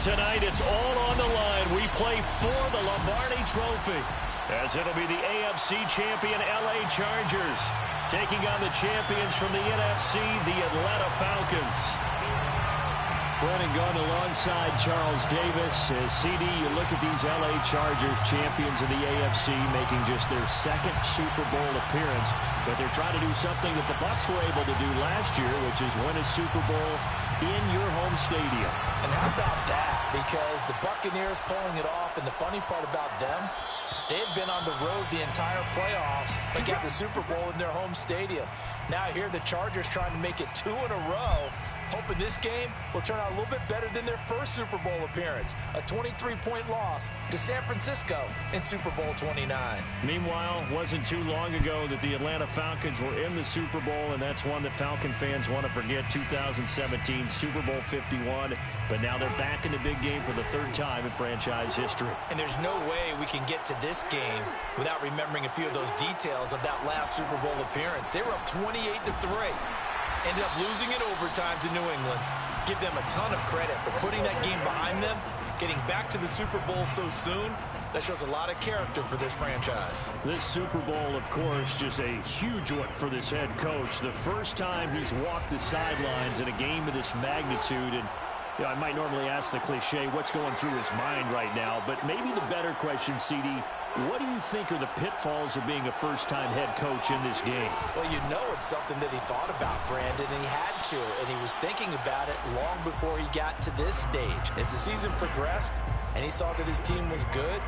tonight, it's all on the line. We play for the Lombardi Trophy, as it'll be the AFC champion LA Chargers taking on the champions from the NFC, the Atlanta Falcons. Brennan going alongside Charles Davis. As CD, you look at these LA Chargers, champions of the AFC, making just their second Super Bowl appearance. But they're trying to do something that the Bucs were able to do last year, which is win a Super Bowl in your home stadium. And how about that? Because the Buccaneers pulling it off, and the funny part about them, they've been on the road the entire playoffs, but got the Super Bowl in their home stadium. Now here the Chargers trying to make it 2 in a row, hoping this game will turn out a little bit better than their first Super Bowl appearance. A 23-point loss to San Francisco in Super Bowl 29. Meanwhile, wasn't too long ago that the Atlanta Falcons were in the Super Bowl, and that's one that Falcon fans want to forget, 2017 Super Bowl 51. But now they're back in the big game for the third time in franchise history. And there's no way we can get to this game without remembering a few of those details of that last Super Bowl appearance. They were up 28-3. Ended up losing in overtime to New England. Give them a ton of credit for putting that game behind them, getting back to the Super Bowl so soon. That shows a lot of character for this franchise. This Super Bowl, of course, just a huge one for this head coach. The first time he's walked the sidelines in a game of this magnitude. And you know, I might normally ask the cliche, what's going through his mind right now? But maybe the better question, CD, what do you think are the pitfalls of being a first-time head coach in this game? Well, you know it's something that he thought about, Brandon, and he had to. And he was thinking about it long before he got to this stage. As the season progressed and he saw that his team was good,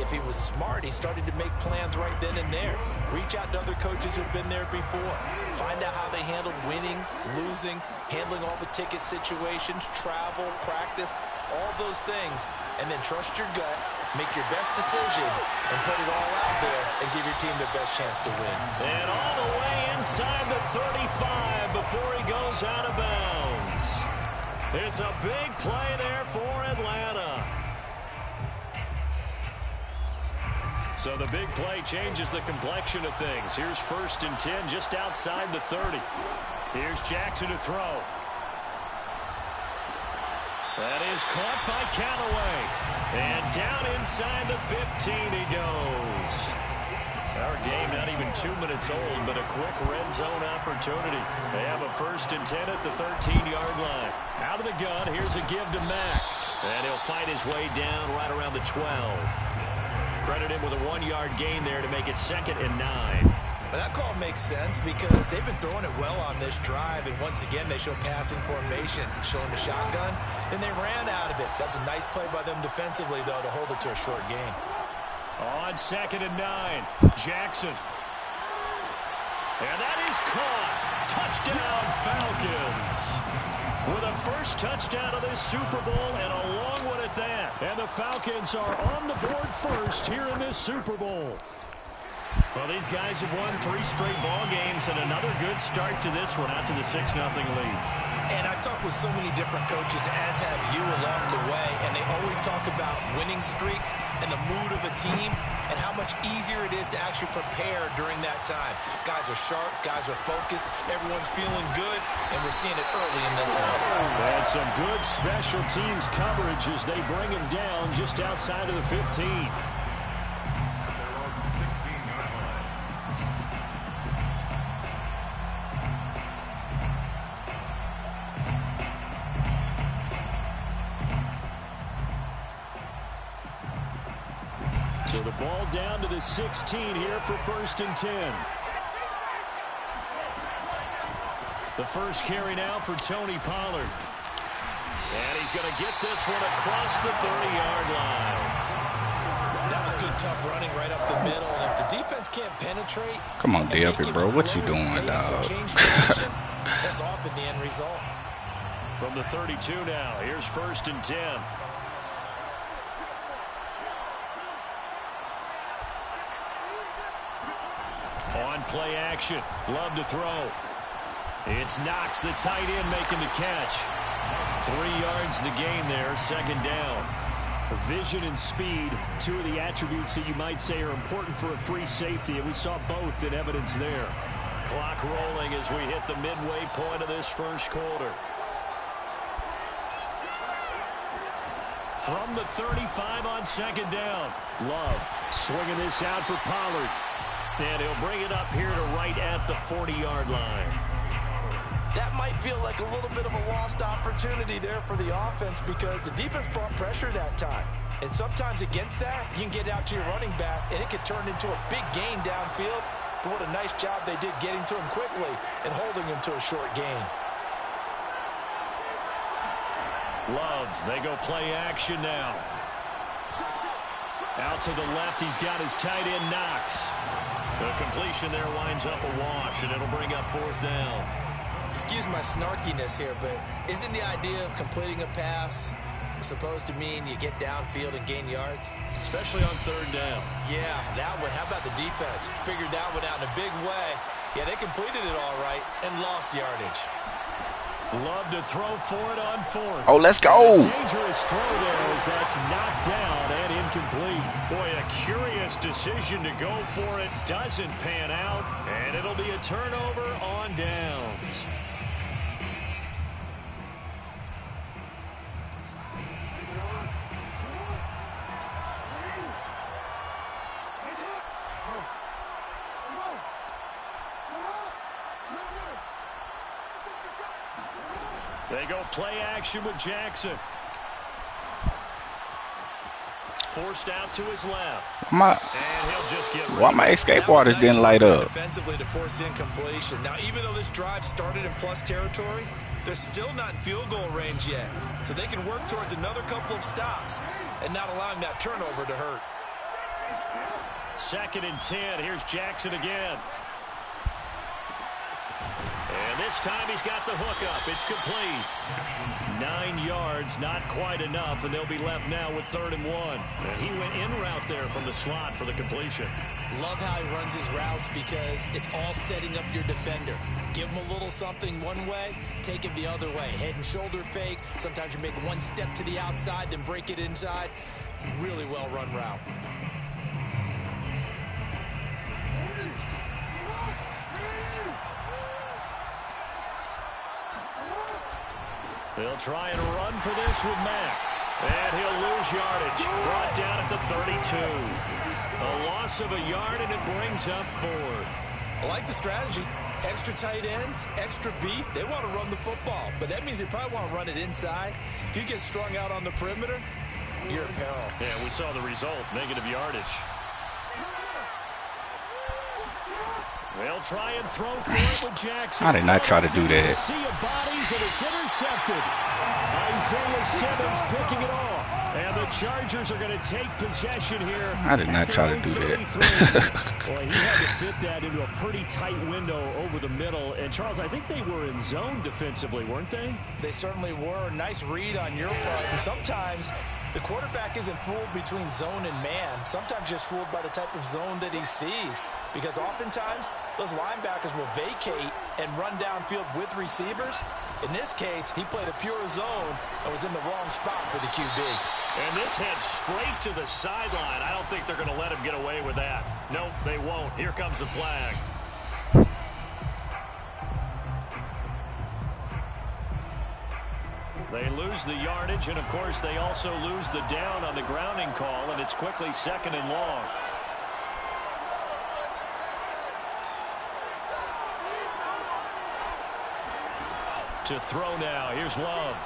if he was smart, he started to make plans right then and there. Reach out to other coaches who've been there before. Find out how they handled winning, losing, handling all the ticket situations, travel, practice, all those things. And then trust your gut, make your best decision, and put it all out there and give your team the best chance to win. And all the way inside the 35 before he goes out of bounds. It's a big play there for Atlanta. So the big play changes the complexion of things. Here's 1st and 10 just outside the 30. Here's Jackson to throw. That is caught by Callaway. And down inside the 15 he goes. Our game not even 2 minutes old, but a quick red zone opportunity. They have a 1st and 10 at the 13-yard line. Out of the gun, here's a give to Mack. And he'll fight his way down right around the 12. Credit him with a 1-yard gain there to make it 2nd and 9. But that call makes sense because they've been throwing it well on this drive, and once again they show passing formation, showing the shotgun. Then they ran out of it. That's a nice play by them defensively, though, to hold it to a short gain. On 2nd and 9, Jackson. And that is caught. Touchdown, Falcons. With a first touchdown of this Super Bowl and a long one at that. And the Falcons are on the board first here in this Super Bowl. Well, these guys have won 3 straight ball games and another good start to this one out to the 6-0 lead. And I've talked with so many different coaches, as have you, along the way, and they always talk about winning streaks and the mood of a team and how much easier it is to actually prepare during that time. Guys are sharp, guys are focused, everyone's feeling good, and we're seeing it early in this one. And some good special teams coverage as they bring him down just outside of the 15. So the ball down to the 16 here for 1st and 10. The first carry now for Tony Pollard. And he's going to get this one across the 30-yard line. That was good, tough running right up the middle. And if the defense can't penetrate... Come on, DFP, bro. What you doing, dog? That's often the end result. From the 32 now, here's 1st and 10. On play action, Love to throw. It's Knox, the tight end, making the catch. 3 yards the gain there, 2nd down. Vision and speed, 2 of the attributes that you might say are important for a free safety, and we saw both in evidence there. Clock rolling as we hit the midway point of this first quarter. from the 35 on second down. Love swinging this out for Pollard. And he'll bring it up here to right at the 40-yard line. That might feel like a little bit of a lost opportunity there for the offense because the defense brought pressure that time. And sometimes against that, you can get out to your running back, and it could turn into a big gain downfield. But what a nice job they did getting to him quickly and holding him to a short gain. Love, they go play action now. Out to the left, he's got his tight end Knox. The completion there winds up a wash, and it'll bring up fourth down. Excuse my snarkiness here, but isn't the idea of completing a pass supposed to mean you get downfield and gain yards? Especially on third down. Yeah, that one. How about the defense? Figured that one out in a big way. Yeah, they completed it all right and lost yardage. Love to throw for it on fourth. Oh, let's go. Dangerous throw there as that's knocked down and incomplete. Boy, a curious decision to go for it. Doesn't pan out, and it'll be a turnover on downs. They go play action with Jackson. Forced out to his left. And he'll just get why my escape waters didn't light up? Defensively to force incompletion. Now, even though this drive started in plus territory, they're still not in field goal range yet. So they can work towards another couple of stops and not allowing that turnover to hurt. 2nd and 10. Here's Jackson again. And this time he's got the hook up. It's complete. 9 yards, not quite enough, and they'll be left now with 3rd and 1. And he went in route there from the slot for the completion. Love how he runs his routes because it's all setting up your defender. Give him a little something one way, take it the other way. Head and shoulder fake. Sometimes you make one step to the outside, then break it inside. Really well run route. They'll try and run for this with Mack. And he'll lose yardage. Brought down at the 32. A loss of a yard, and it brings up 4th. I like the strategy. Extra tight ends, extra beef. They want to run the football, but that means they probably want to run it inside. If you get strung out on the perimeter, you're in peril. Yeah, we saw the result. Negative yardage. They'll try and throw for it with Jackson. I did not try to do that. Sea of bodies, and it's intercepted. Isaiah Simmons picking it off. And the Chargers are going to take possession here. I did not try to do that. Boy, he had to fit that into a pretty tight window over the middle. And, Charles, I think they were in zone defensively, weren't they? They certainly were. Nice read on your part. And sometimes the quarterback isn't fooled between zone and man. Sometimes just fooled by the type of zone that he sees. Because oftentimes, those linebackers will vacate and run downfield with receivers. In this case, he played a pure zone and was in the wrong spot for the QB. And this head straight to the sideline. I don't think they're going to let him get away with that. Nope, they won't. Here comes the flag. They lose the yardage, and, of course, they also lose the down on the grounding call, and it's quickly 2nd and long. To throw now. Here's Love.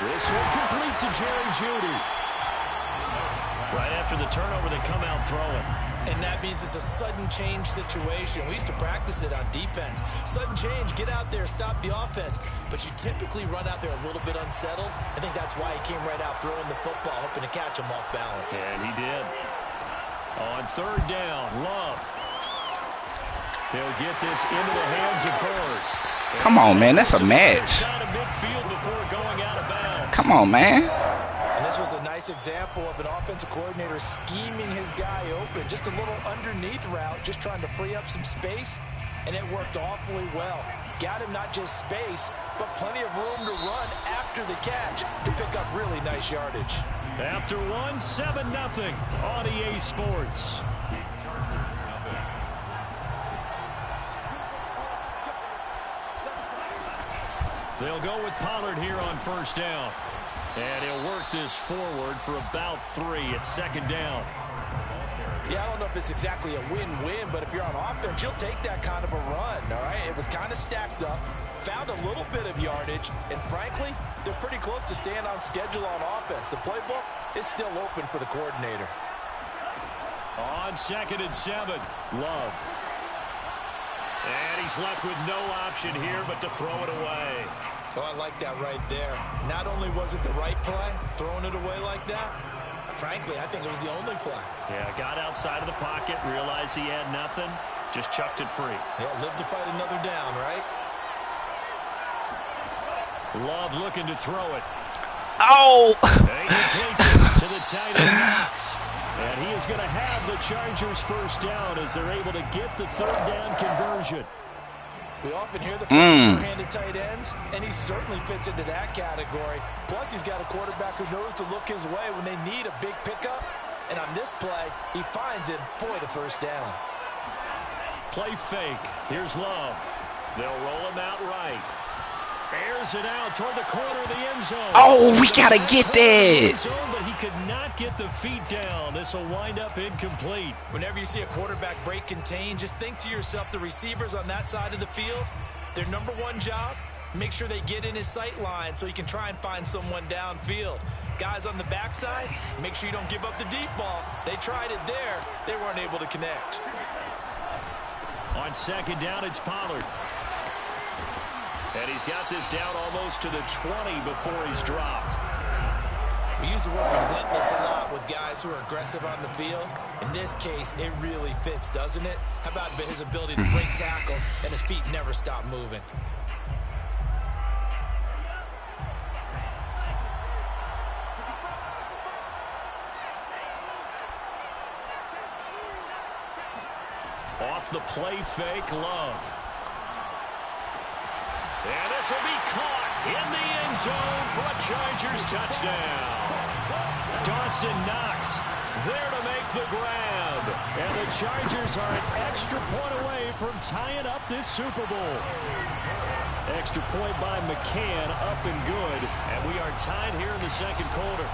This will complete to Jerry Jeudy. Right after the turnover, they come out throwing. And that means it's a sudden change situation. We used to practice it on defense. Sudden change, get out there, stop the offense. But you typically run out there a little bit unsettled. I think that's why he came right out throwing the football, hoping to catch him off balance. And he did. On 3rd down, Love. He'll get this into the hands of Bird. Come on, man. That's a match. Come on, man. And this was a nice example of an offensive coordinator scheming his guy open. Just a little underneath route, just trying to free up some space. And it worked awfully well. Got him not just space, but plenty of room to run after the catch to pick up really nice yardage. After one, 7-0 on EA Sports. They'll go with Pollard here on 1st down. And he'll work this forward for about 3 at second down. Yeah, I don't know if it's exactly a win-win, but if you're on offense, you'll take that kind of a run, all right? It was kind of stacked up, found a little bit of yardage, and frankly, they're pretty close to staying on schedule on offense. The playbook is still open for the coordinator. On 2nd and 7, Love. And he's left with no option here but to throw it away. Oh, I like that right there. Not only was it the right play, throwing it away like that, frankly, I think it was the only play. Yeah, got outside of the pocket, realized he had nothing, just chucked it free. Yeah, live to fight another down, right? Love looking to throw it. Oh! And he completes it to the tight end Knox. And he is going to have the Chargers first down as they're able to get the 3rd down conversion. We often hear the sure-handed tight ends, and he certainly fits into that category. Plus, he's got a quarterback who knows to look his way when they need a big pickup. And on this play, he finds him for the first down. Play fake. Here's Love. They'll roll him out right. Airs it out toward the corner of the end zone. Oh, we got to get that. But he could not get the feet down. This will wind up incomplete. Whenever you see a quarterback break contain, just think to yourself, the receivers on that side of the field, their number one job, make sure they get in his sight line so he can try and find someone downfield. Guys on the backside, make sure you don't give up the deep ball. They tried it there. They weren't able to connect. On 2nd down, it's Pollard. And he's got this down almost to the 20 before he's dropped. We use the word relentless a lot with guys who are aggressive on the field. In this case, it really fits, doesn't it? How about his ability to break tackles and his feet never stop moving? Off the play fake, Love. And this will be caught in the end zone for a Chargers touchdown. Dawson Knox there to make the grab. And the Chargers are an extra point away from tying up this Super Bowl. Extra point by McCann, up and good. And we are tied here in the 2nd quarter.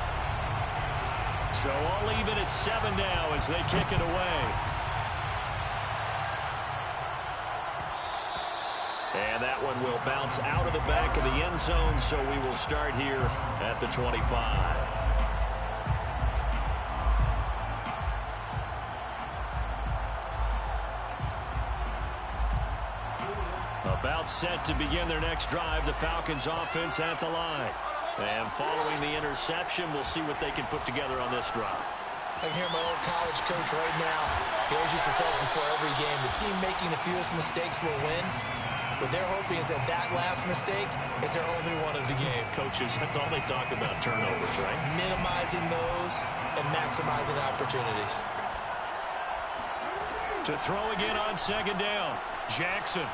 So all even at 7 now as they kick it away. And that one will bounce out of the back of the end zone, so we will start here at the 25. About set to begin their next drive, the Falcons offense at the line. And following the interception, we'll see what they can put together on this drive. I can hear my old college coach right now. He always used to tell us before every game, the team making the fewest mistakes will win. What they're hoping is that last mistake is their only one of the game. Coaches, that's all they talk about, turnovers, right? Minimizing those and maximizing opportunities. To throw again on 2nd down, Jackson.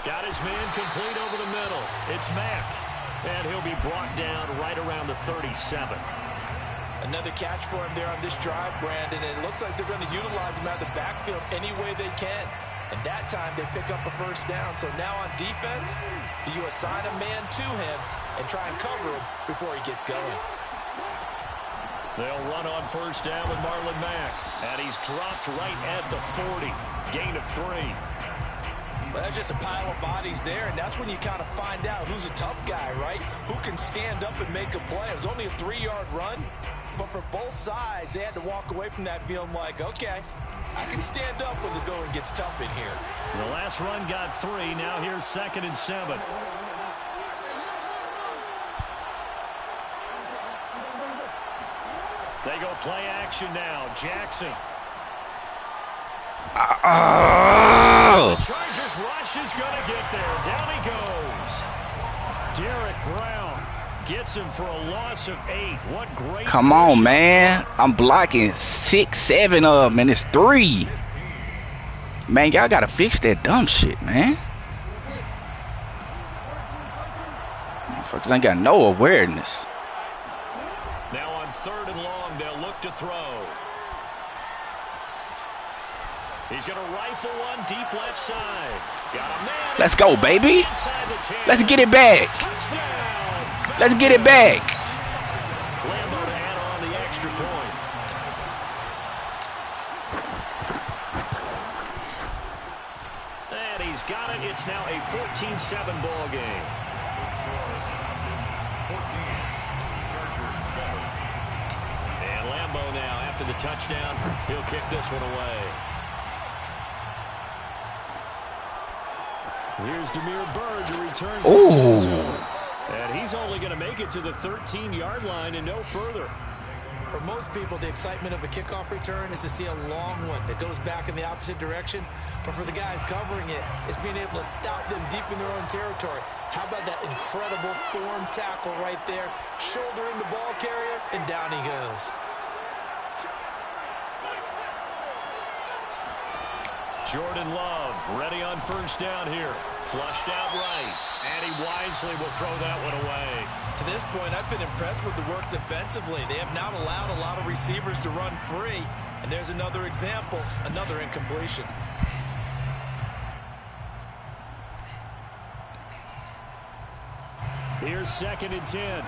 Got his man complete over the middle. It's Mack. And he'll be brought down right around the 37. Another catch for him there on this drive, Brandon. And it looks like they're going to utilize him out of the backfield any way they can. And that time they pick up a first down. So now on defense, do you assign a man to him and try and cover him before he gets going? They'll run on first down with Marlon Mack. And he's dropped right at the 40. Gain of 3. Well, that's just a pile of bodies there, and that's when you kind of find out who's a tough guy, right? Who can stand up and make a play. It was only a 3-yard run, but for both sides, they had to walk away from that feeling like, okay, I can stand up when the going gets tough in here. The last run got 3. Now here's 2nd and 7. They go play action now. Jackson. Oh! The Chargers rush is going to get there. Down he goes. Derek Brown gets him for a loss of 8. What great. Come on, man. I'm blocking 6, 7 of them, and it's 3. Man, y'all got to fix that dumb shit, man. Motherfuckers ain't got no awareness. Now on 3rd and long, they'll look to throw. He's going to rifle one deep left side. Got a man. Let's go, baby. Let's get it back. Touchdown. Let's get it back. Lambo to add on the extra point. And he's got it. It's now a 14-7 ball game. And Lambo now, after the touchdown, he'll kick this one away. Here's Demir Bird to return for his end zone. And he's only going to make it to the 13-yard line and no further. For most people, the excitement of a kickoff return is to see a long one that goes back in the opposite direction. But for the guys covering it, it's being able to stop them deep in their own territory. How about that incredible form tackle right there? Shouldering the ball carrier, and down he goes. Jordan Love ready on first down here. Flushed out right. And he wisely will throw that one away. To this point, I've been impressed with the work defensively. They have not allowed a lot of receivers to run free. And there's another example, another incompletion. Here's 2nd and 10.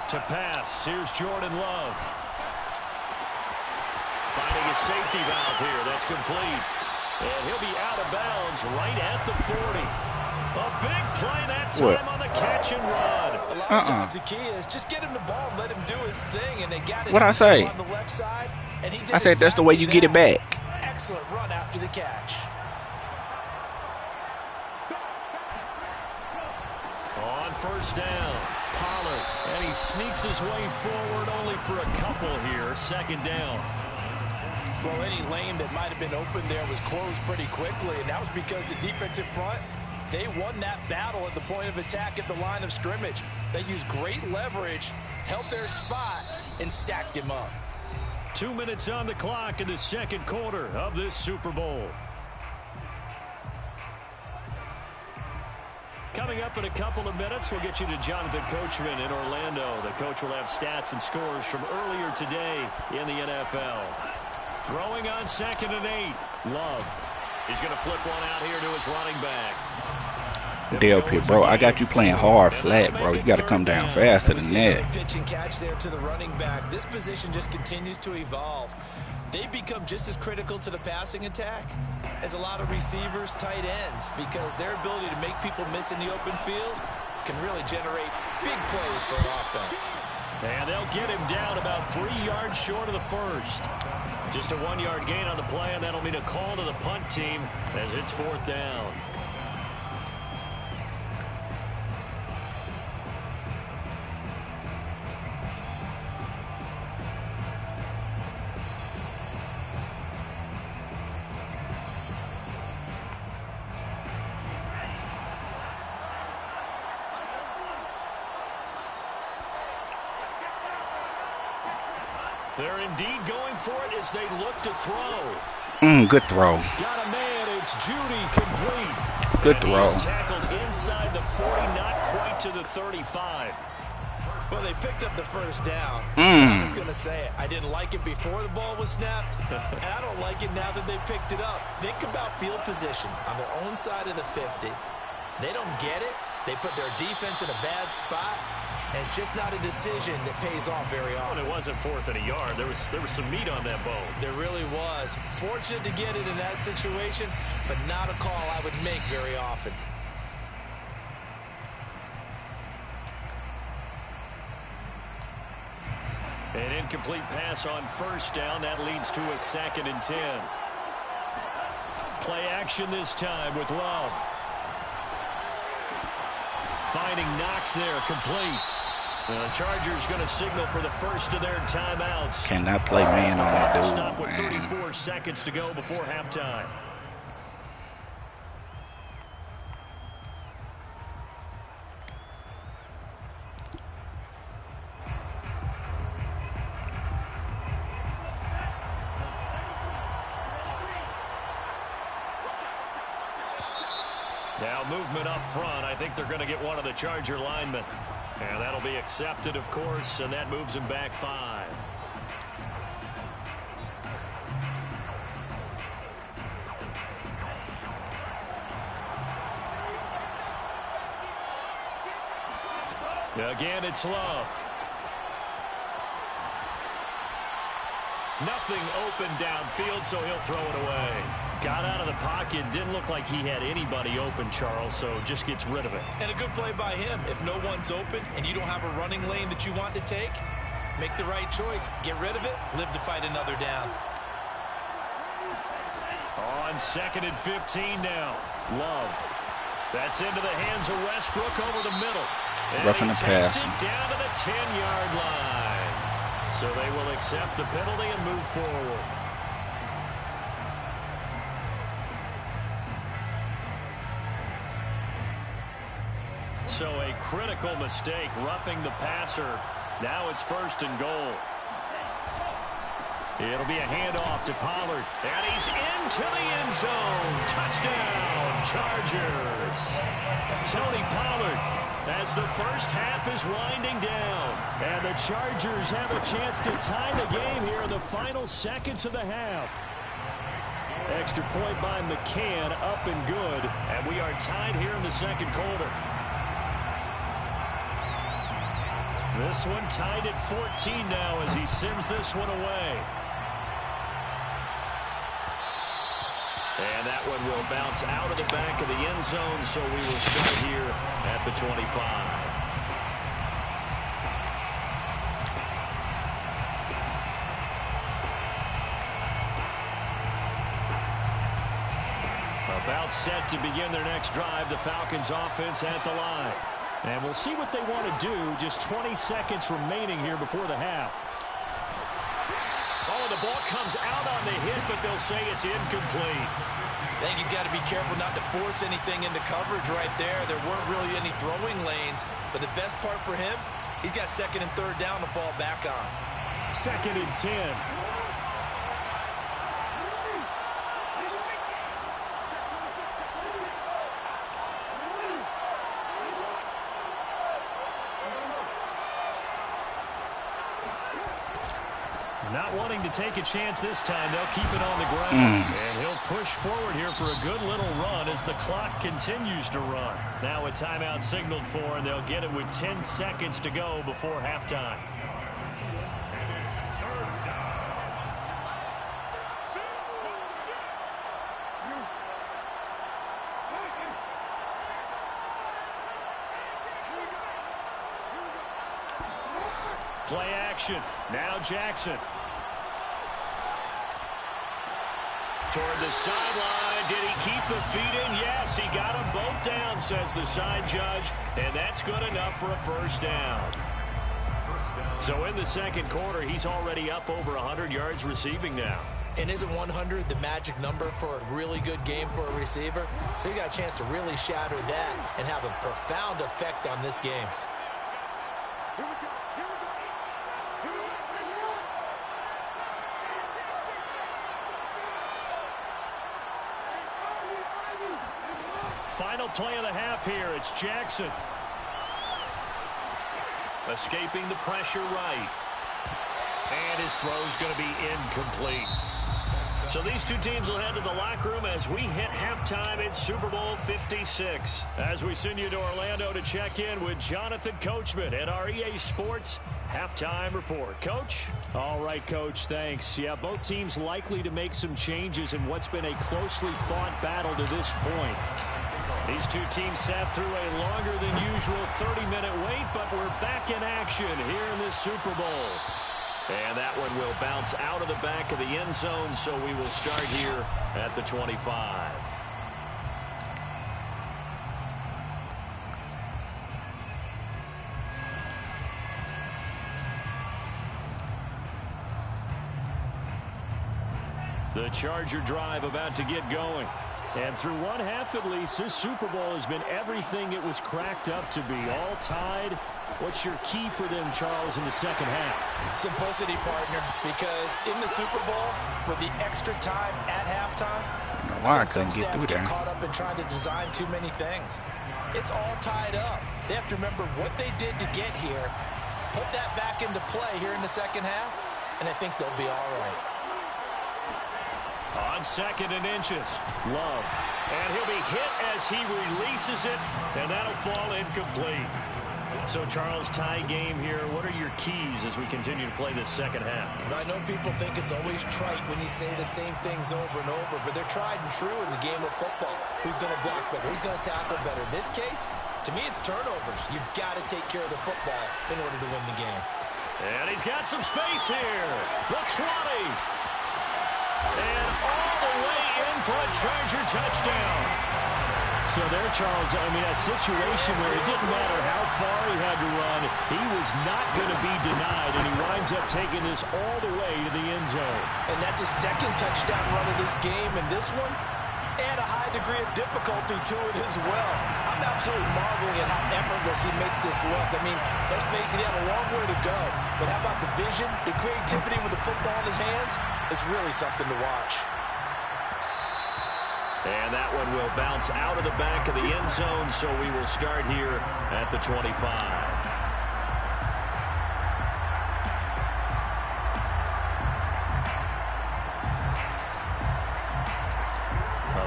To pass, here's Jordan Love. Finding a safety valve here. That's complete. And he'll be out of bounds right at the 40. A big play that time on the catch and run. A lot of times the key is just get him the ball and let him do his thing. And they got it What I say? on the left side. And he did I said that's the way you get it back. Excellent run after the catch. On first down, Pollard. And he sneaks his way forward only for a couple here. 2nd down. Well, any lane that might have been open there was closed pretty quickly, and that was because the defensive front, they won that battle at the point of attack at the line of scrimmage. They used great leverage, held their spot, and stacked him up. 2 minutes on the clock in the 2nd quarter of this Super Bowl. Coming up in a couple of minutes, we'll get you to Jonathan Coachman in Orlando. The coach will have stats and scores from earlier today in the NFL. Throwing on 2nd and 8. Love. He's going to flip one out here to his running back. Dale Pitt, bro, I got you playing hard flat, bro. You got to come down faster than that. Pitch and catch there to the running back. This position just continues to evolve. They become just as critical to the passing attack as a lot of receivers, tight ends, because their ability to make people miss in the open field can really generate big plays for an offense. And they'll get him down about 3 yards short of the first. Just a 1-yard gain on the play, and that'll mean a call to the punt team as it's 4th down. They're indeed going for it as they look to throw. Good throw. Got a man. It's Judy complete. Good throw. He's tackled inside the 40, not quite to the 35. Well, they picked up the first down. I was going to say it. I didn't like it before the ball was snapped, and I don't like it now that they picked it up. Think about field position on their own side of the 50. They don't get it. They put their defense in a bad spot. And it's just not a decision that pays off very often. Well, it wasn't 4th and a yard. There was some meat on that bone. There really was. Fortunate to get it in that situation, but not a call I would make very often. An incomplete pass on first down. That leads to a 2nd and 10. Play action this time with Love. Finding Knox there, complete. The Chargers going to signal for the first of their timeouts. Cannot play man on that dude, Stop with man. 34 seconds to go before halftime. Now movement up front. I think they're going to get one of the Charger linemen. And that'll be accepted, of course, and that moves him back 5. Again, it's Love. Nothing open downfield, so he'll throw it away. Got out of the pocket. Didn't look like he had anybody open, Charles, so just gets rid of it. And a good play by him. If no one's open and you don't have a running lane that you want to take, make the right choice. Get rid of it. Live to fight another down. On 2nd and 15 now. Love. That's into the hands of Westbrook over the middle. Roughing the pass. It down to the 10-yard line. So they will accept the penalty and move forward. So a critical mistake, roughing the passer. Now it's 1st and goal. It'll be a handoff to Pollard. And he's into the end zone. Touchdown, Chargers. Tony Pollard, as the first half is winding down. And the Chargers have a chance to tie the game here in the final seconds of the half. Extra point by McCann, up and good. And we are tied here in the 2nd quarter. This one tied at 14 now as he sends this one away. And that one will bounce out of the back of the end zone, so we will start here at the 25. About set to begin their next drive, the Falcons offense at the line. And we'll see what they want to do. Just 20 seconds remaining here before the half. Oh, the ball comes out on the hit, but they'll say it's incomplete. I think he's got to be careful not to force anything into coverage right there. There weren't really any throwing lanes, but the best part for him, he's got 2nd and 3rd down to fall back on. 2nd and 10. Not wanting to take a chance this time. They'll keep it on the ground. And he'll push forward here for a good little run as the clock continues to run. Now a timeout signaled for, and they'll get it with 10 seconds to go before halftime. Play action. Now Jackson. Toward the sideline. Did he keep the feet in? Yes, he got them both down, says the side judge. And that's good enough for a 1st down. So in the 2nd quarter, he's already up over 100 yards receiving now. And isn't 100 the magic number for a really good game for a receiver? So he got a chance to really shatter that and have a profound effect on this game. Final play of the half here. It's Jackson. Escaping the pressure right. And his throw's going to be incomplete. So these two teams will head to the locker room as we hit halftime in Super Bowl 56. As we send you to Orlando to check in with Jonathan Coachman at our EA Sports Halftime Report. Coach? All right, Coach, thanks. Yeah, both teams likely to make some changes in what's been a closely fought battle to this point. These two teams sat through a longer than usual 30-minute wait, but we're back in action here in this Super Bowl. And that one will bounce out of the back of the end zone, so we will start here at the 25. The Charger drive about to get going. And through one half at least, this Super Bowl has been everything it was cracked up to be. All tied. What's your key for them, Charles, in the second half? Simplicity, partner, because in the Super Bowl, with the extra time at halftime, I couldn't get through there. Caught up in trying to design too many things. It's all tied up. They have to remember what they did to get here, put that back into play here in the second half, and I think they'll be all right. On 2nd and inches, Love. And he'll be hit as he releases it, and that'll fall incomplete. So, Charles, tie game here. What are your keys as we continue to play this second half? I know people think it's always trite when you say the same things over and over, but they're tried and true in the game of football. Who's going to block better? Who's going to tackle better? In this case, to me, it's turnovers. You've got to take care of the football in order to win the game. And he's got some space here. The 20. And all the way in for a Charger touchdown. So there, Charles, I mean, a situation where it didn't matter how far he had to run, he was not going to be denied, and he winds up taking this all the way to the end zone. And that's a second touchdown run of this game, and this one, and a high degree of difficulty to it as well. I'm absolutely marveling at how effortless he makes this look. I mean, let's face it, he had a long way to go, but how about the vision, the creativity with the football in his hands? It's really something to watch. And that one will bounce out of the back of the end zone, so we will start here at the 25.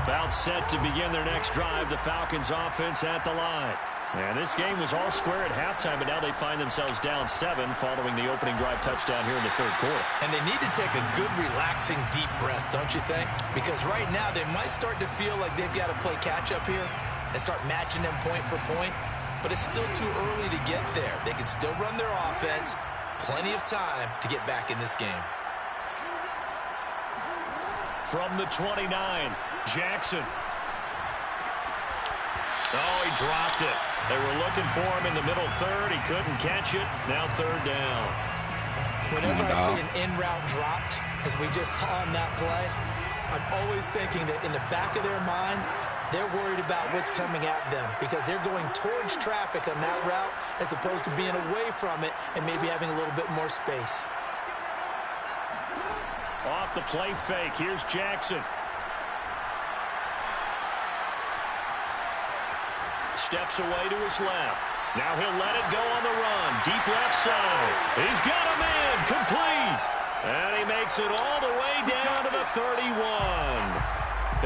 About set to begin their next drive, the Falcons offense at the line. And this game was all square at halftime, but now they find themselves down 7 following the opening drive touchdown here in the third quarter. And they need to take a good, relaxing, deep breath, don't you think? Because right now they might start to feel like they've got to play catch-up here and start matching them point for point. But it's still too early to get there. They can still run their offense. Plenty of time to get back in this game. From the 29, Jackson. Oh, he dropped it. They were looking for him in the middle third. He couldn't catch it. Now third down. Whenever I see an in-route dropped, as we just saw on that play, I'm always thinking that in the back of their mind, they're worried about what's coming at them because they're going towards traffic on that route as opposed to being away from it and maybe having a little bit more space. Off the play fake. Here's Jackson. Steps away to his left. Now he'll let it go on the run. Deep left side. He's got him in. Complete. And he makes it all the way down to the 31.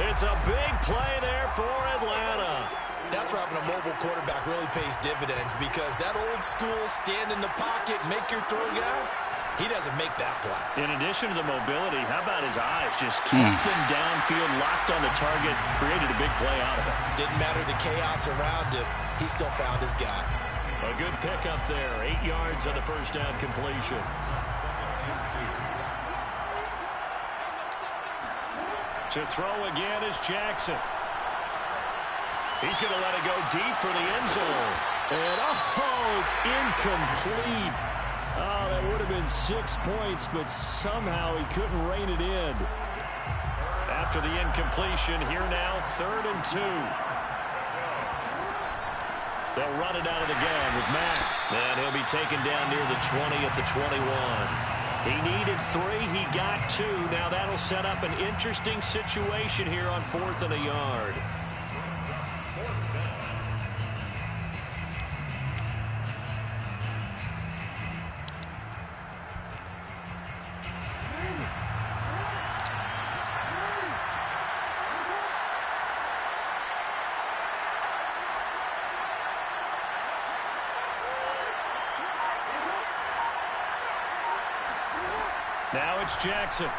It's a big play there for Atlanta. That's where having a mobile quarterback really pays dividends because that old school stand in the pocket, make your throw guy, he doesn't make that play. In addition to the mobility, how about his eyes? Just keep them downfield, locked on the target, created a big play out of it. Didn't matter the chaos around him. He still found his guy. A good pickup there. 8 yards on the first down completion. To throw again is Jackson. He's going to let it go deep for the end zone. And, oh, it's incomplete. Oh, that would have been 6 points, but somehow he couldn't rein it in. After the incompletion, here now, 3rd and 2. They'll run it out of the gun with Mack. And he'll be taken down near the 20 at the 21. He needed 3. He got 2. Now that'll set up an interesting situation here on 4th and a yard. Now it's Jackson.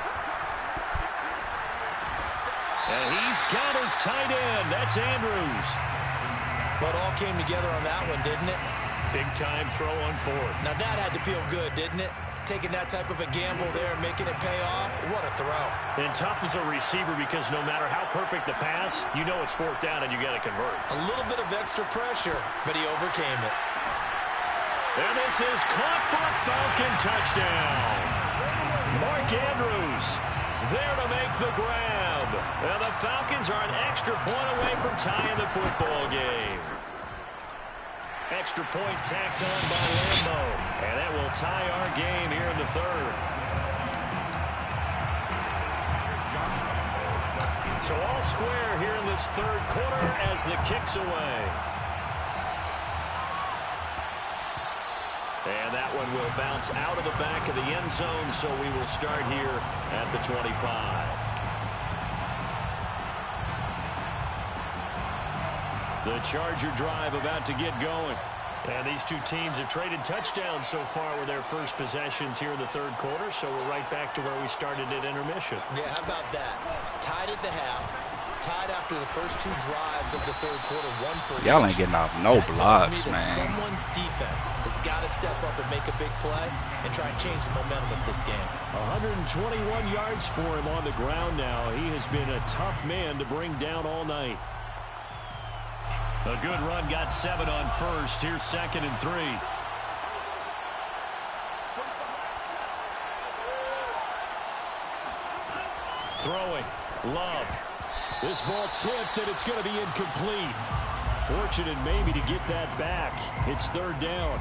And he's got his tight end. That's Andrews. But all came together on that one, didn't it? Big time throw on 4th. Now that had to feel good, didn't it? Taking that type of a gamble there and making it pay off. What a throw. And tough as a receiver because no matter how perfect the pass, you know it's 4th down and you got to convert. A little bit of extra pressure, but he overcame it. And this is caught for a Falcon touchdown. Mark Andrews there to make the grab. And the Falcons are an extra point away from tying the football game. Extra point tacked on by Lambo. And that will tie our game here in the 3rd. So all square here in this 3rd quarter as the kick's away. And that one will bounce out of the back of the end zone, so we will start here at the 25. The Charger drive about to get going. And these two teams have traded touchdowns so far with their first possessions here in the third quarter, so we're right back to where we started at intermission. Yeah, how about that? Tied at the half, tied after the first two drives of the third quarter, one for Y'all ain't getting off no blocks, man. Someone's defense has got to step up and make a big play and try and change the momentum of this game. 121 yards for him on the ground now. He has been a tough man to bring down all night. A good run, got 7 on first. Here's 2nd and 3. Throwing. Love. This ball tipped, and it's going to be incomplete. Fortunate maybe to get that back. It's 3rd down.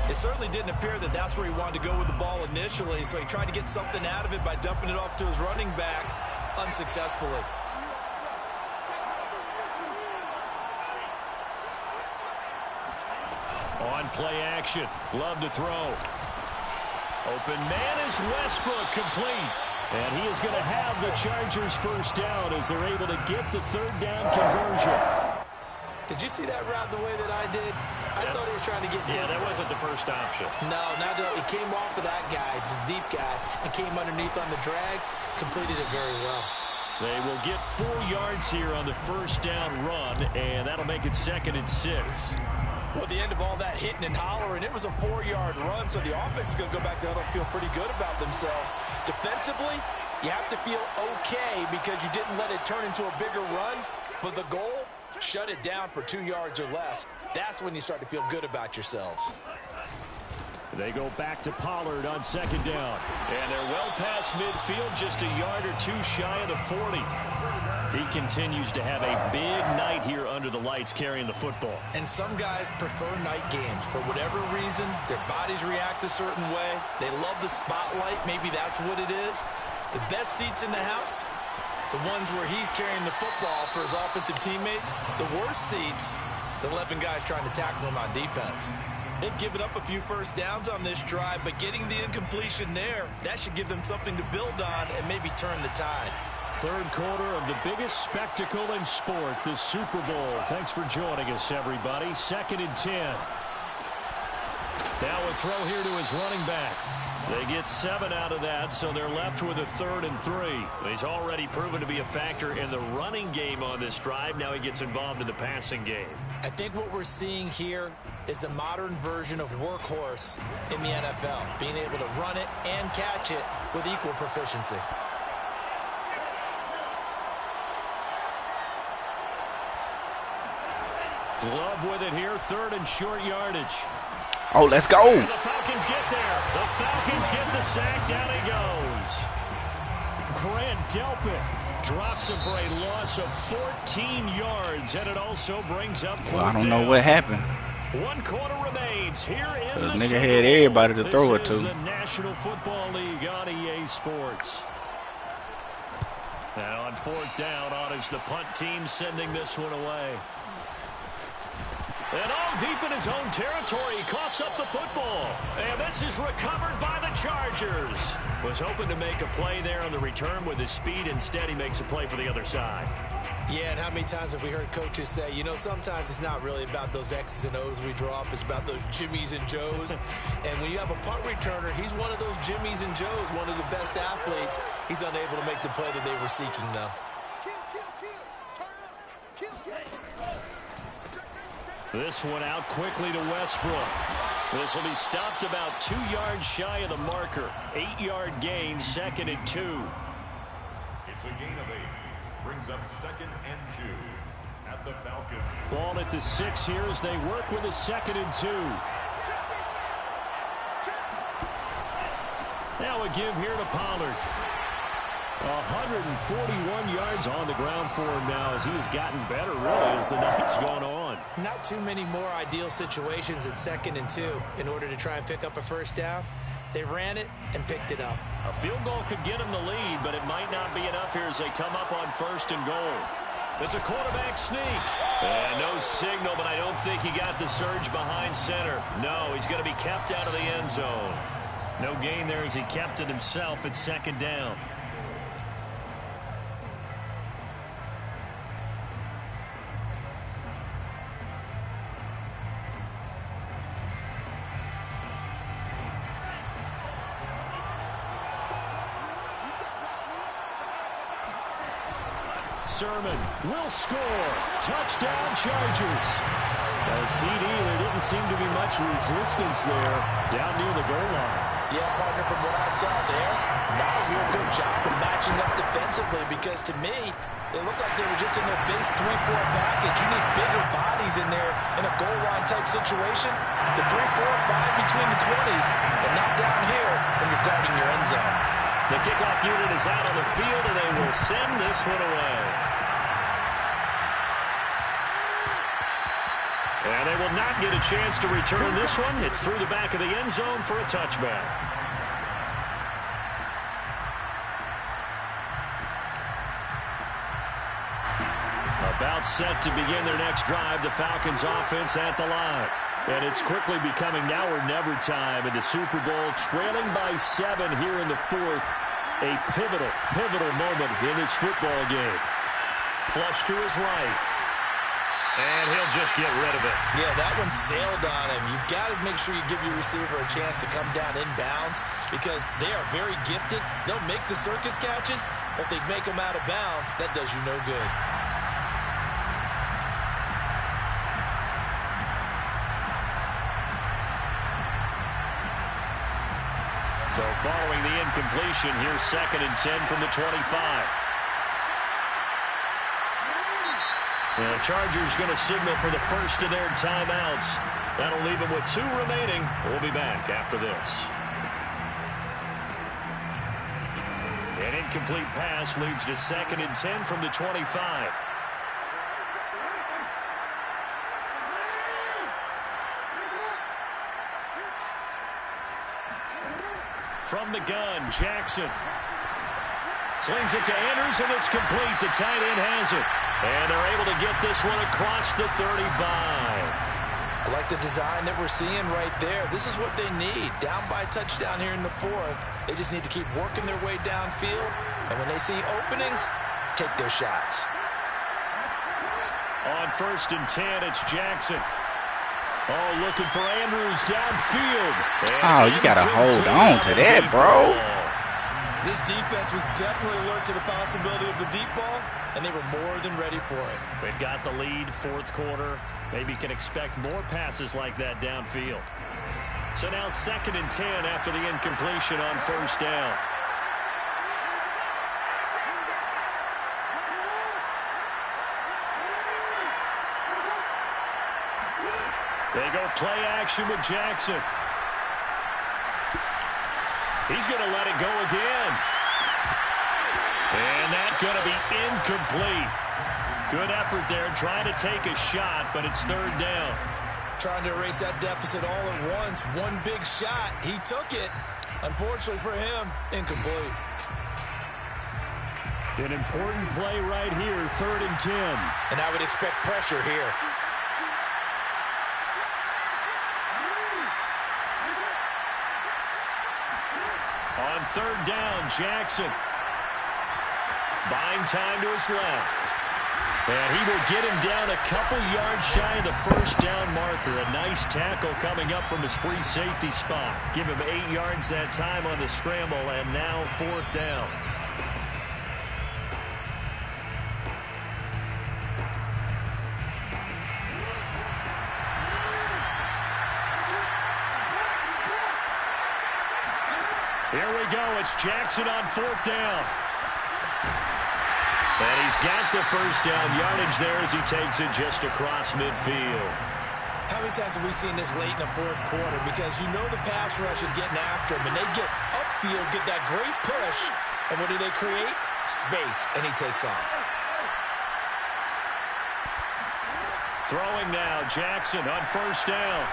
It certainly didn't appear that that's where he wanted to go with the ball initially, so he tried to get something out of it by dumping it off to his running back unsuccessfully. On play action. Love to throw. Open man is Westbrook, complete. And he is going to have the Chargers first down as they're able to get the 3rd down conversion. Did you see that route the way that I did? I thought he was trying to get deep. Yeah, that wasn't the first option. No, he came off of that guy, the deep guy, and came underneath on the drag, completed it very well. They will get 4 yards here on the first down run, and that'll make it 2nd and 6. Well, at the end of all that hitting and hollering, it was a 4-yard run, so the offense is going to go back there and feel pretty good about themselves. Defensively, you have to feel okay because you didn't let it turn into a bigger run, but the goal, shut it down for 2 yards or less. That's when you start to feel good about yourselves. They go back to Pollard on 2nd down. And they're well past midfield, just a yard or 2 shy of the 40. He continues to have a big night here under the lights carrying the football. And some guys prefer night games. For whatever reason, their bodies react a certain way. They love the spotlight. Maybe that's what it is. The best seats in the house, the ones where he's carrying the football for his offensive teammates. The worst seats, the 11 guys trying to tackle him on defense. They've given up a few first downs on this drive, but getting the incompletion there, that should give them something to build on and maybe turn the tide. 3rd quarter of the biggest spectacle in sport, the Super Bowl. Thanks for joining us, everybody. 2nd and 10. Now a throw here to his running back. They get 7 out of that, so they're left with a 3rd and 3. He's already proven to be a factor in the running game on this drive. Now he gets involved in the passing game. I think what we're seeing here is the modern version of workhorse in the NFL, being able to run it and catch it with equal proficiency. Love with it here, 3rd and short yardage. Oh, let's go. And the Falcons get there. The Falcons get the sack. Down he goes. Grant Delpit drops him for a loss of 14 yards, and it also brings up 4th I don't know down. what happened. 1 quarter remains here in the nigga Super had Bowl. everybody to throw it This to. is the National Football League on EA Sports. Now on 4th down, on is the punt team sending this one away. And all deep in his own territory, he coughs up the football. And this is recovered by the Chargers. Was hoping to make a play there on the return with his speed. Instead, he makes a play for the other side. Yeah, and how many times have we heard coaches say, you know, sometimes it's not really about those X's and O's we draw up. It's about those Jimmies and Joes. And when you have a punt returner, he's one of those Jimmies and Joes, one of the best athletes. He's unable to make the play that they were seeking, though. This one out quickly to Westbrook. This will be stopped about 2 yards shy of the marker. 8-yard gain, 2nd and 2. It's a gain of 8. Brings up 2nd and 2 at the Falcons. Ball at the 6 here as they work with a 2nd and 2. Now a give here to Pollard. 141 yards on the ground for him now as he has gotten better really as the night's gone on. Not too many more ideal situations at 2nd and 2 in order to try and pick up a first down. They ran it and picked it up. A field goal could get him the lead, but it might not be enough here as they come up on 1st and goal. It's a quarterback sneak. And no signal, but I don't think he got the surge behind center. No, he's going to be kept out of the end zone. No gain there as he kept it himself at 2nd down. Sermon will score. Touchdown, Chargers. Now, CD, there didn't seem to be much resistance there down near the goal line. Yeah, partner, from what I saw there, not a real good job of matching up defensively, because to me, it looked like they were just in their base 3-4 package. You need bigger bodies in there in a goal line type situation. The 3-4, fine between the 20s, but not down here when you're guarding your end zone. The kickoff unit is out on the field, and they will send this one away. And they will not get a chance to return this one. It's through the back of the end zone for a touchback. About set to begin their next drive, the Falcons offense at the line. And it's quickly becoming now or never time in the Super Bowl, trailing by 7 here in the fourth. A pivotal moment in this football game. Flush to his right. And he'll just get rid of it. Yeah, that one sailed on him. You've got to make sure you give your receiver a chance to come down inbounds, because they are very gifted. They'll make the circus catches, but if they make them out of bounds, that does you no good. So following the incompletion, here's 2nd and 10 from the 25. The Chargers going to signal for the first of their timeouts. That'll leave them with 2 remaining. We'll be back after this. An incomplete pass leads to 2nd and 10 from the 25. From the gun, Jackson slings it to Andrews, and it's complete. The tight end has it. And they're able to get this one across the 35. I like the design that we're seeing right there. This is what they need. Down by a touchdown here in the fourth. They just need to keep working their way downfield. And when they see openings, take their shots. On 1st and 10, it's Jackson. Oh, looking for Andrews downfield. Oh, you got to hold on to that, bro. This defense was definitely alert to the possibility of the deep ball, and they were more than ready for it. They've got the lead, 4th quarter. Maybe can expect more passes like that downfield. So now 2nd and 10 after the incompletion on 1st down. They go play action with Jackson. He's going to let it go again. And that's going to be incomplete. Good effort there, trying to take a shot, but it's 3rd down. Trying to erase that deficit all at once. One big shot. He took it. Unfortunately for him, incomplete. An important play right here, 3rd and 10. And I would expect pressure here. On 3rd down, Jackson. Buying time to his left. And he will get him down a couple yards shy of the 1st down marker. A nice tackle coming up from his free safety spot. Give him 8 yards that time on the scramble, and now 4th down. Here we go. It's Jackson on 4th down. And he's got the 1st down yardage there as he takes it just across midfield. How many times have we seen this late in the 4th quarter? Because you know the pass rush is getting after him, and they get upfield, get that great push, and what do they create? Space, and he takes off. Throwing now, Jackson on 1st down.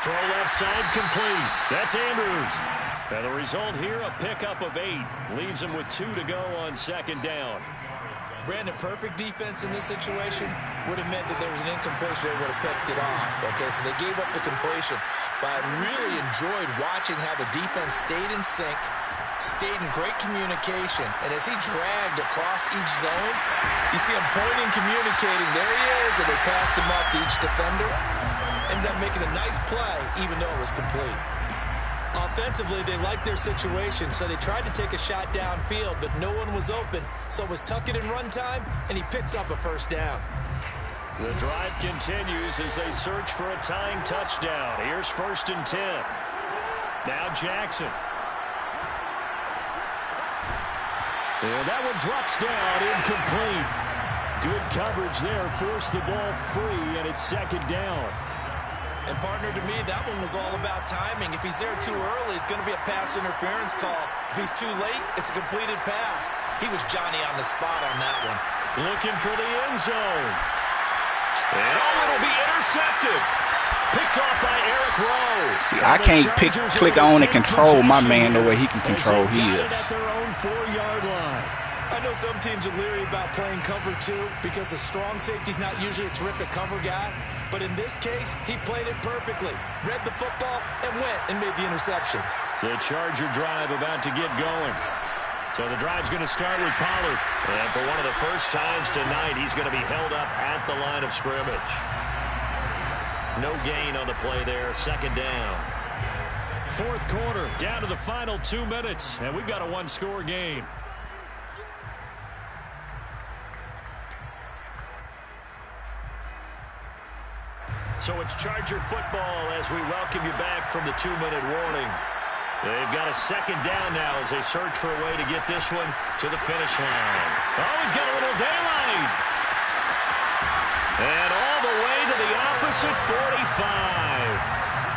Throw left side complete. That's Andrews. And the result here, a pickup of 8. Leaves him with 2 to go on 2nd down. Brandon, perfect defense in this situation would have meant that there was an incompletion. They would have picked it off. Okay, so they gave up the completion. But I really enjoyed watching how the defense stayed in sync, stayed in great communication. And as he dragged across each zone, you see him pointing, communicating. There he is, and they passed him up to each defender. Ended up making a nice play, even though it was complete. Offensively, they liked their situation, so they tried to take a shot downfield, but no one was open. So it was tuck it and run time, and he picks up a first down. The drive continues as they search for a tying touchdown. Here's 1st and 10. Now Jackson. And that one drops down, incomplete. Good coverage there, forced the ball free, and it's 2nd down. And partner, to me, that one was all about timing. If he's there too early, it's going to be a pass interference call. If he's too late, it's a completed pass. He was Johnny on the spot on that one. Looking for the end zone. And it'll be intercepted. Picked off by Eric Rowe. See, I can't click on and control my man the way he can control his. At their own 4-yard line. I know some teams are leery about playing cover 2 because a strong safety's not usually a terrific cover guy. But in this case, he played it perfectly. Read the football and went and made the interception. The Charger drive about to get going. So the drive's going to start with Pollard. And for one of the first times tonight, he's going to be held up at the line of scrimmage. No gain on the play there. 2nd down. 4th quarter, down to the final 2 minutes. And we've got a 1-score game. So it's Charger football as we welcome you back from the 2-minute warning. They've got a 2nd down now as they search for a way to get this one to the finish line. Oh, he's got a little daylight. And all the way to the opposite 45.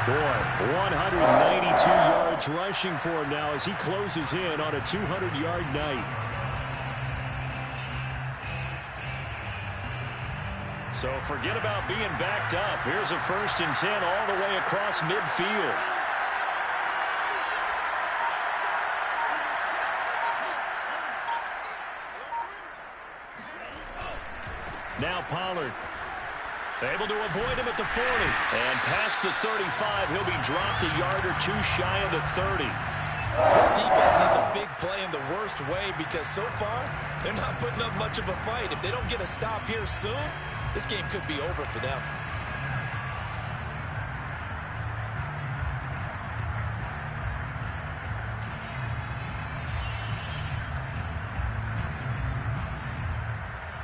Boy, 192 yards rushing for him now as he closes in on a 200-yard night. So forget about being backed up. Here's a 1st and 10 all the way across midfield. Now Pollard. Able to avoid him at the 40. And past the 35, he'll be dropped a yard or 2 shy of the 30. This defense needs a big play in the worst way because so far, they're not putting up much of a fight. If they don't get a stop here soon, this game could be over for them.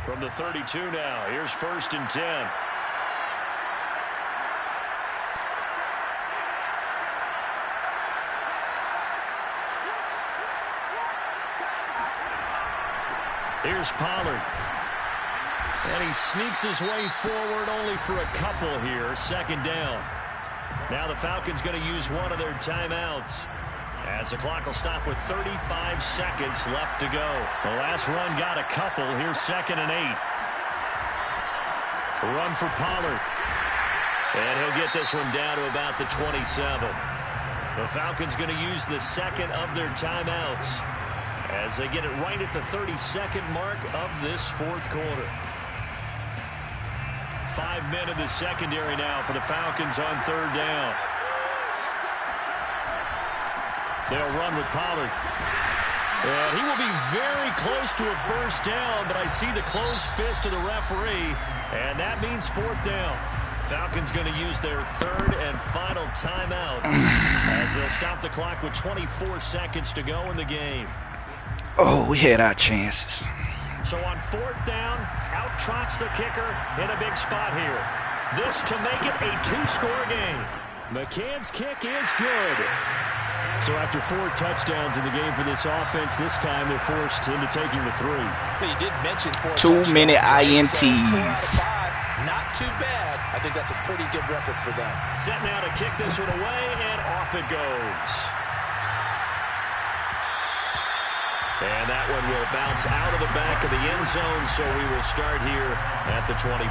From the 32 now, here's 1st and 10. Here's Pollard. And he sneaks his way forward only for a couple here. 2nd down. Now the Falcons going to use one of their timeouts as the clock will stop with 35 seconds left to go. The last run got a couple. Here's 2nd and 8. A run for Pollard. And he'll get this one down to about the 27. The Falcons going to use the 2nd of their timeouts as they get it right at the 32nd mark of this 4th quarter. 5 men in the secondary now for the Falcons on 3rd down. They'll run with Pollard. And he will be very close to a 1st down, but I see the closed fist of the referee, and that means 4th down. Falcons going to use their 3rd and final timeout as they'll stop the clock with 24 seconds to go in the game. Oh, we had our chances. So on 4th down, out trots the kicker in a big spot here. This to make it a 2-score game. McCann's kick is good. So after 4 touchdowns in the game for this offense, this time they're forced into taking the 3. But you did mention 4 Too many INTs. So 4 out of 5, not too bad. I think that's a pretty good record for them. Set now to kick this one away, and off it goes. And that one will bounce out of the back of the end zone, so we will start here at the 25.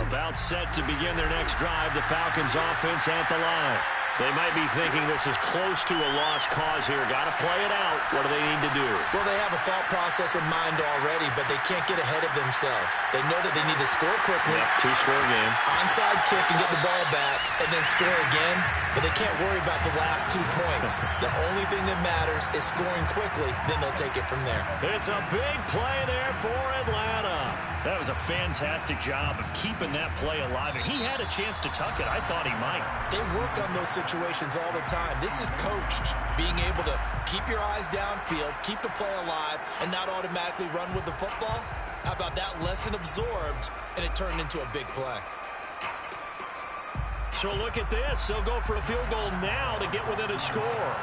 About set to begin their next drive, the Falcons offense at the line. They might be thinking this is close to a lost cause here. Got to play it out. What do they need to do? Well, they have a thought process in mind already, but they can't get ahead of themselves. They know that they need to score quickly. Yep, two-score game. Onside kick and get the ball back, and then score again. But they can't worry about the last 2 points. The only thing that matters is scoring quickly. Then they'll take it from there. It's a big play there for Atlanta. That was a fantastic job of keeping that play alive. And he had a chance to tuck it. I thought he might. They work on those situations all the time. This is coached. Being able to keep your eyes downfield, keep the play alive, and not automatically run with the football. How about that lesson absorbed, and it turned into a big play. So look at this. They'll go for a field goal now to get within a score.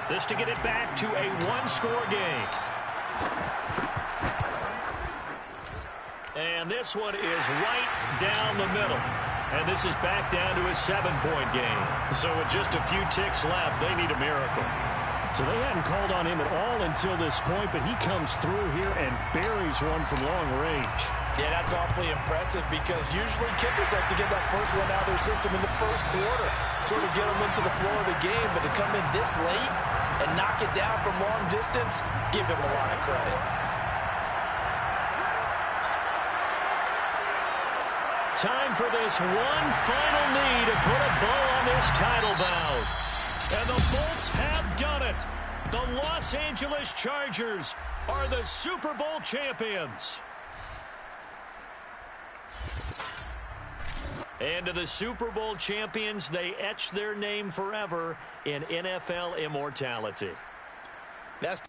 This to get it back to a one-score game. And this one is right down the middle. And this is back down to a 7-point game. So with just a few ticks left, they need a miracle. So they hadn't called on him at all until this point, but he comes through here and buries one from long range. Yeah, that's awfully impressive because usually kickers like to get that first one out of their system in the first quarter, sort of get them into the flow of the game, but to come in this late and knock it down from long distance, give him a lot of credit. Time for this one final knee to put a bow on this title bout. And the Bolts have done it. The Los Angeles Chargers are the Super Bowl champions. And to the Super Bowl champions, they etch their name forever in NFL immortality. That's